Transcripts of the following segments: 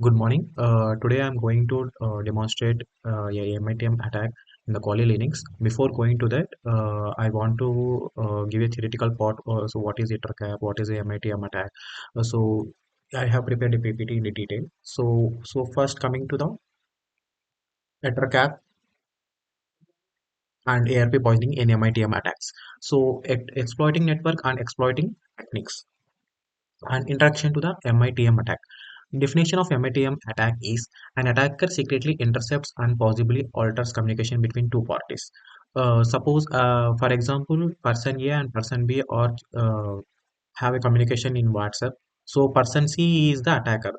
Good morning. Today I'm going to demonstrate a MITM attack in the Quali Linux. Before going to that, I want to give a theoretical part. So, what is ITRCAP? What is a MITM attack? I have prepared a PPT in the detail. So first coming to the ITRCAP and ARP poisoning in MITM attacks. So, exploiting network and exploiting techniques and introduction to the MITM attack. Definition of MITM attack is an attacker secretly intercepts and possibly alters communication between two parties. For example, person A and person B are have a communication in WhatsApp. So person C is the attacker.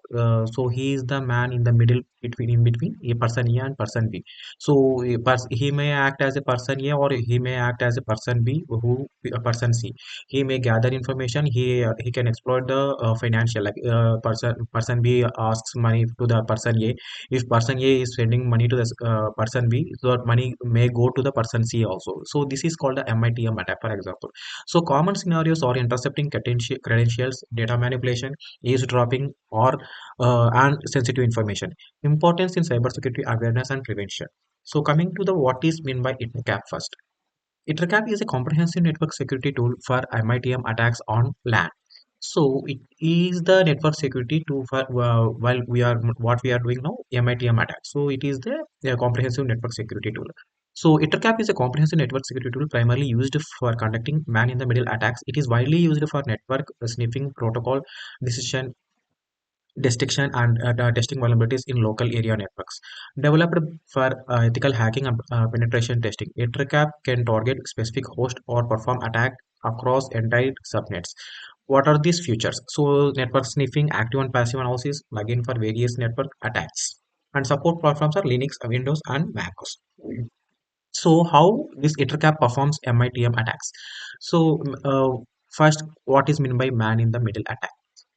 So he is the man in the middle between in between a person A and person B. So he may act as a person A or he may act as a person B who a person C. He may gather information. He can exploit the financial like person B asks money to the person A. If person A is sending money to the person B, so that money may go to the person C also. So this is called the MITM attack, for example. So common scenarios are intercepting credentials, data manipulation, eavesdropping, or and sensitive information. Importance in cybersecurity awareness and prevention. So coming to the what is meant by ITCAP first. ITCAP is a comprehensive network security tool for MITM attacks on LAN. So it is the network security tool for while we are what we are doing now MITM attack. So it is the comprehensive network security tool. So ITCAP is a comprehensive network security tool primarily used for conducting man-in-the-middle attacks. It is widely used for network sniffing, protocol decision detection, and testing vulnerabilities in local area networks. Developed for ethical hacking and penetration testing, ITCAP can target specific host or perform attack across entire subnets. What are these features? So network sniffing, active and passive analysis, plugin for various network attacks. And support platforms are Linux, Windows, and MacOS. So how this ITCAP performs MITM attacks? So first, what is meant by man in the middle attack?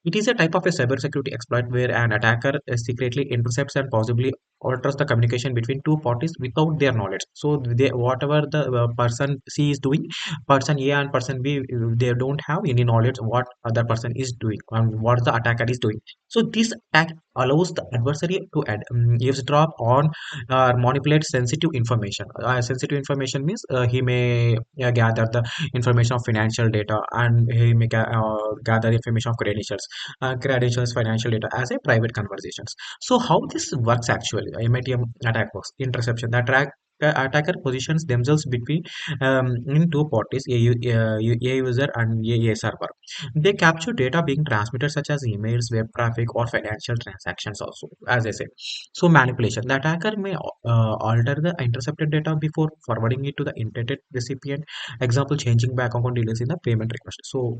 It is a type of a cybersecurity exploit where an attacker secretly intercepts and possibly alters the communication between two parties without their knowledge. So whatever the person C is doing, person A and person B, they don't have any knowledge what other person is doing and what the attacker is doing. So this attack allows the adversary to eavesdrop on or manipulate sensitive information. Sensitive information means he may gather the information of financial data and he may gather information of credentials, financial data as a private conversations. So how this works actually? MITM attack works. Interception. The attacker positions themselves between in two parties, a user and a server. They capture data being transmitted such as emails, web traffic, or financial transactions also, as I said. So manipulation. The attacker may alter the intercepted data before forwarding it to the intended recipient. Example, changing bank account details in the payment request. So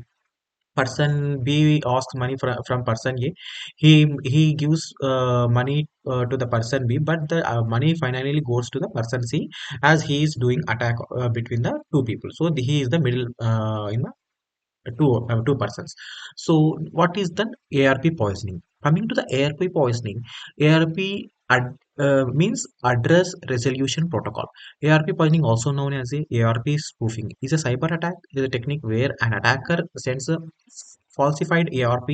person B asks money from person A. He gives money to the person B, but the money finally goes to the person C as he is doing attack between the two people. So he is the middle in the two persons. So what is the ARP poisoning? Coming to the ARP poisoning, ARP means address resolution protocol. ARP poisoning, also known as a ARP spoofing, is a cyber attack. It is a technique where an attacker sends a falsified ARP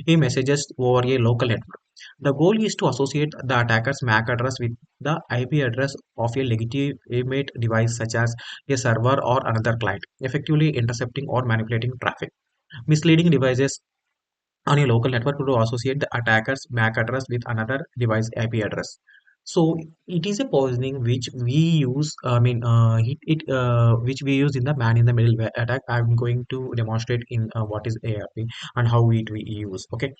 messages over a local network. The goal is to associate the attacker's MAC address with the IP address of a legitimate device such as a server or another client, effectively intercepting or manipulating traffic. Misleading devices on a local network to associate the attacker's MAC address with another device IP address. So it is a poisoning which we use. Which we use in the man in the middle attack. I'm going to demonstrate in what is ARP and how it we use. Okay,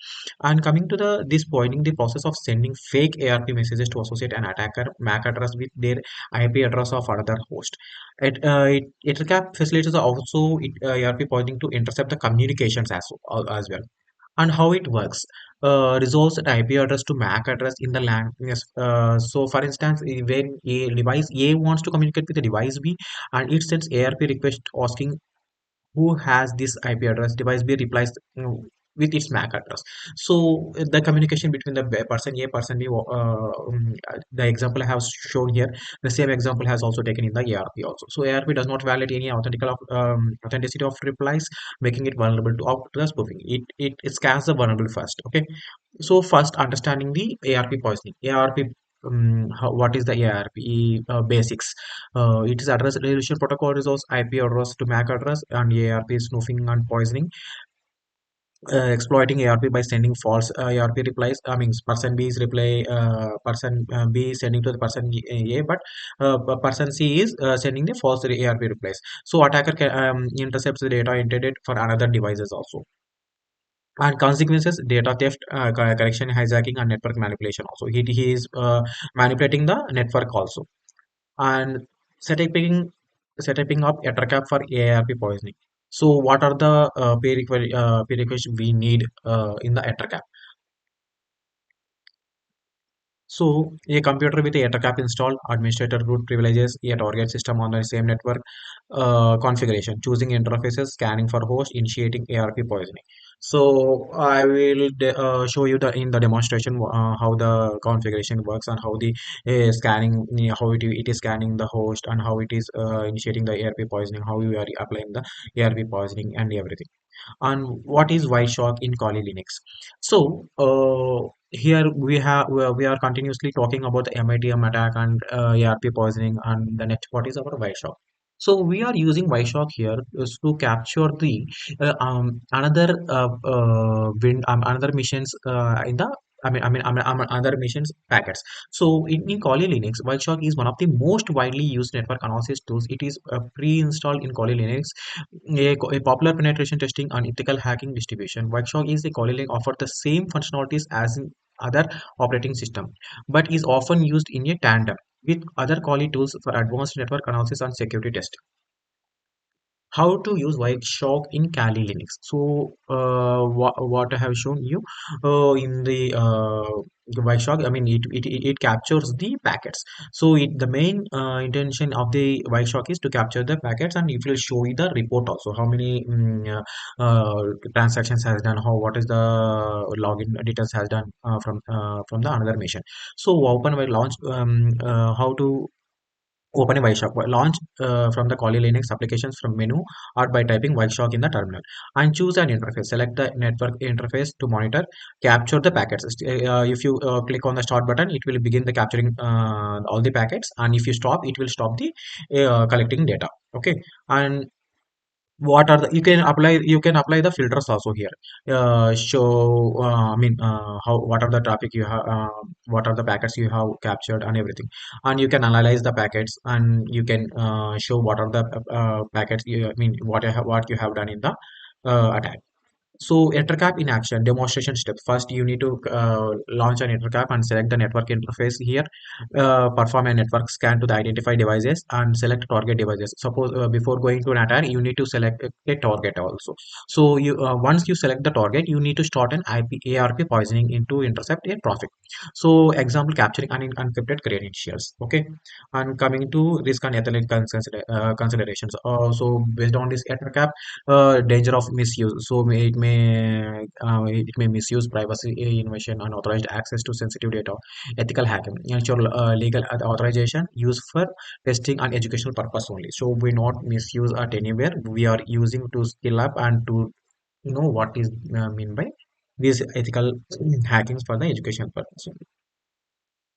and coming to the this pointing the process of sending fake ARP messages to associate an attacker MAC address with their IP address of another host. It recap facilitates also ARP pointing to intercept the communications as well. And how it works, resolves the IP address to MAC address in the LAN. Yes. So for instance, when a device A wants to communicate with the device B, and it sends ARP request asking who has this IP address, device B replies with its MAC address. So the communication between the person A, person B, the example I have shown here, the same example has also taken in the ARP also. So ARP does not validate any authenticity of replies, making it vulnerable to the spoofing. It scans the vulnerable first. Okay, So first, understanding the ARP poisoning. ARP, what is the ARP basics? It is address resolution protocol resolves IP address to MAC address, and ARP snooping and poisoning. Exploiting ARP by sending false ARP replies. I mean, person B is reply, person B is sending to the person A, but person C is sending the false ARP replies. So attacker intercepts the data intended for another devices also. And consequences: data theft, correction, hijacking, and network manipulation. Also, he is manipulating the network also, and setting setting up a trap for ARP poisoning. So, what are the prerequisites we need in the EtherCap? So, a computer with a EtherCap installed, administrator root privileges, a target system on the same network, configuration, choosing interfaces, scanning for host, initiating ARP poisoning. So, I will show you the in the demonstration how the configuration works and how the scanning, how it is scanning the host, and how it is initiating the ARP poisoning, how you are applying the ARP poisoning and everything. And what is Wireshark in Kali Linux? So here we are continuously talking about the MITM attack and ARP poisoning, and the next part is our Wireshark. So we are using Wireshark here is to capture the another missions in the other missions packets. So in Kali Linux, Wireshark is one of the most widely used network analysis tools. It is pre-installed in Kali Linux, a popular penetration testing and ethical hacking distribution. Wireshark is a Kali offer the same functionalities as in other operating system, but is often used in a tandem with other Kali tools for advanced network analysis and security testing. How to use Wireshark in Kali Linux? So what I have shown you in the Wireshark, I mean it captures the packets. So the main intention of the Wireshark is to capture the packets, and it will show you the report also, how many transactions has done, how what is the login details has done from the another machine. So open by launch, how to open a Wireshark. Launch from the Kali Linux applications from menu or by typing Wireshark in the terminal, and choose an interface. Select the network interface to monitor, capture the packets. If you click on the start button, it will begin the capturing all the packets, and if you stop, it will stop the collecting data. Okay, and what are the you can apply the filters also here. How what are the traffic you have, what are the packets you have captured and everything, and you can analyze the packets, and you can show what are the packets what you have done in the attack. So EtherCap in action demonstration step. First, you need to launch an EtherCap and select the network interface here. Perform a network scan to the identified devices and select target devices. Suppose before going to an attack, you need to select a target also. So you once you select the target, you need to start an ARP poisoning into intercept a traffic. So example, capturing unencrypted credentials. Okay, and coming to risk and ethical considerations. So based on this EtherCap, danger of misuse. So it may misuse privacy, invasion, unauthorized access to sensitive data, ethical hacking, ensure legal authorization, use for testing and educational purpose only. So we not misuse at anywhere. We are using to skill up and to know what is mean by these ethical hackings for the educational purpose only.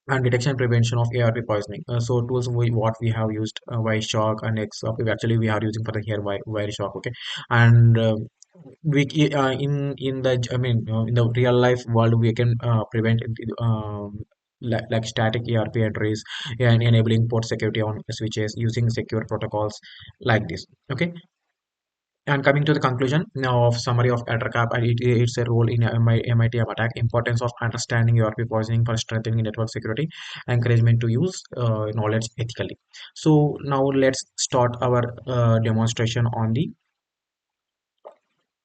And detection prevention of ARP poisoning. So tools what we have used, Wireshark and X. Actually, we are using for the here Wireshark. Okay, and in the in the real life world we can prevent like static ERP entries and enabling port security on switches using secure protocols like this. Okay, and coming to the conclusion now of summary of EtherCap, and it's a role in MITM attack. Importance of understanding ERP poisoning for strengthening network security. Encouragement to use knowledge ethically. So now let's start our demonstration on the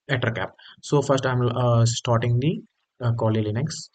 EtherCap. So first I'm starting the Kali Linux.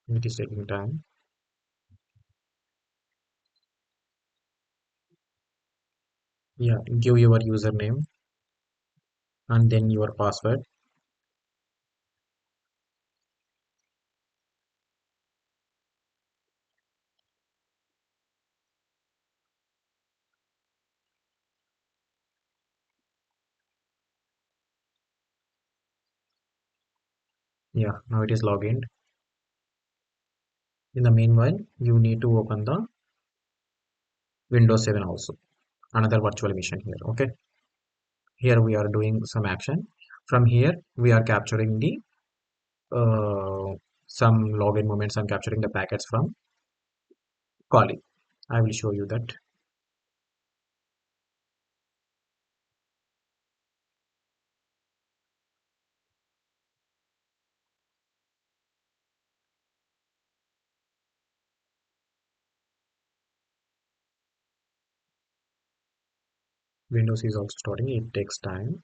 It is taking time. Yeah, give your username and then your password. Yeah, now it is logged. In the meanwhile, you need to open the Windows 7 also, another virtual machine here. Okay, here we are doing some action. From here, we are capturing the some login moments. I'm capturing the packets from calling. I will show you that. Windows is also starting. It takes time.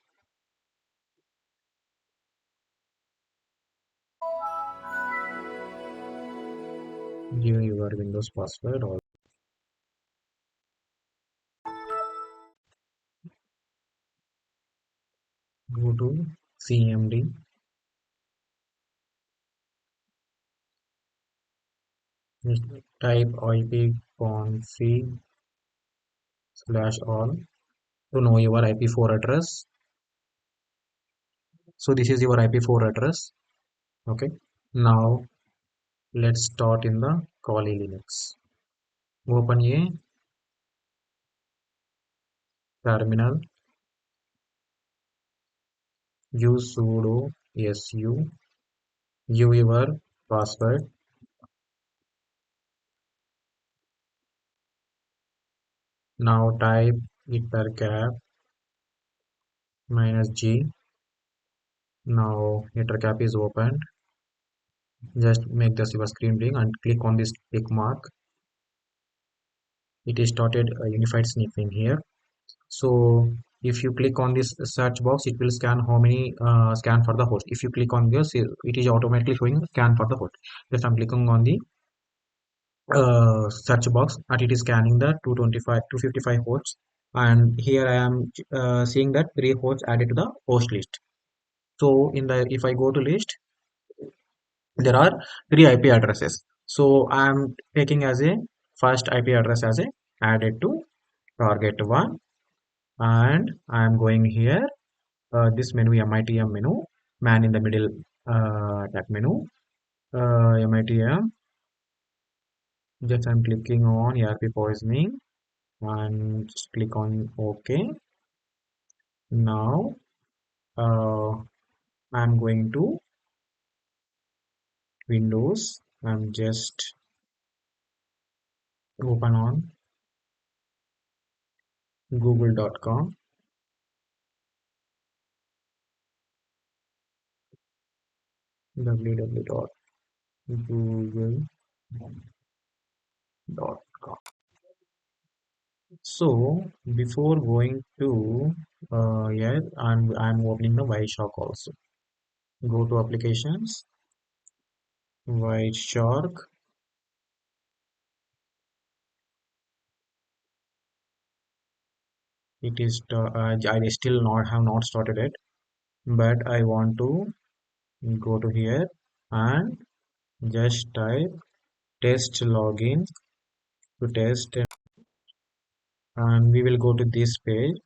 Give your Windows password or go to CMD. Just type ipconfig slash all to know your IP4 address. So this is your IP4 address. Okay. Now let's start in the Kali Linux. Open a terminal. Use sudo su. Give your password. Now type ettercap -g. Now ettercap is opened. Just make the your screen bling and click on this tick mark. It is started a unified sniffing here. So if you click on this search box, it will scan how many scan for the host. If you click on this, it is automatically showing scan for the host. Just I'm clicking on the search box and it is scanning the 225 255 hosts, and here I am seeing that 3 hosts added to the host list. So in the if I go to list, there are 3 IP addresses. So I am taking as a first IP address as a added to target one, and I am going here this menu MITM menu, man in the middle that menu MITM. Just I'm clicking on ERP poisoning and just click on OK. Now I'm going to Windows. I'm just open on google.com, www.google.com. So before going to yeah, I'm opening the Wireshark also. Go to applications, Wireshark. It is I still not have not started it, but I want to go to here and just type test login to test, and we will go to this page.